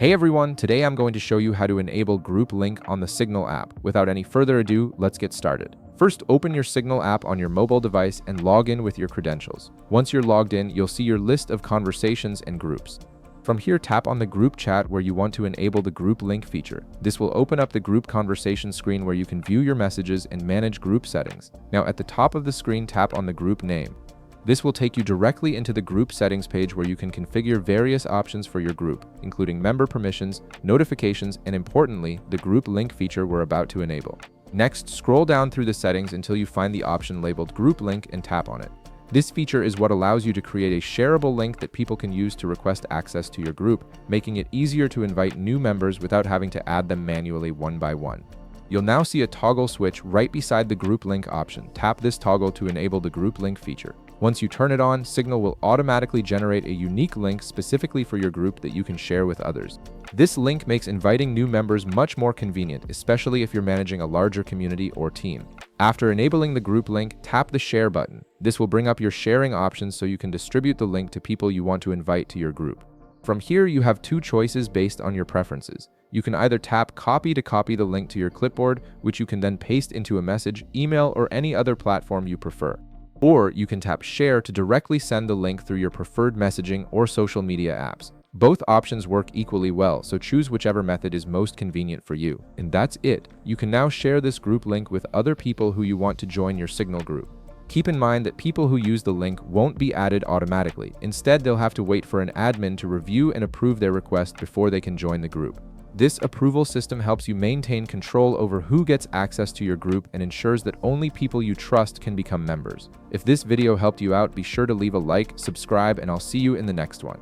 Hey everyone, today I'm going to show you how to enable Group Link on the Signal app. Without any further ado, let's get started. First, open your Signal app on your mobile device and log in with your credentials. Once you're logged in, you'll see your list of conversations and groups. From here, tap on the group chat where you want to enable the Group Link feature. This will open up the group conversation screen where you can view your messages and manage group settings. Now, at the top of the screen, tap on the group name. This will take you directly into the group settings page where you can configure various options for your group, including member permissions, notifications, and importantly, the group link feature we're about to enable. Next, scroll down through the settings until you find the option labeled Group Link and tap on it. This feature is what allows you to create a shareable link that people can use to request access to your group, making it easier to invite new members without having to add them manually one by one. You'll now see a toggle switch right beside the group link option. Tap this toggle to enable the group link feature. Once you turn it on, Signal will automatically generate a unique link specifically for your group that you can share with others. This link makes inviting new members much more convenient, especially if you're managing a larger community or team. After enabling the group link, tap the share button. This will bring up your sharing options so you can distribute the link to people you want to invite to your group. From here, you have two choices based on your preferences. You can either tap copy to copy the link to your clipboard, which you can then paste into a message, email, or any other platform you prefer. Or you can tap share to directly send the link through your preferred messaging or social media apps. Both options work equally well, so choose whichever method is most convenient for you. And that's it. You can now share this group link with other people who you want to join your Signal group. Keep in mind that people who use the link won't be added automatically. Instead, they'll have to wait for an admin to review and approve their request before they can join the group. This approval system helps you maintain control over who gets access to your group and ensures that only people you trust can become members. If this video helped you out, be sure to leave a like, subscribe, and I'll see you in the next one.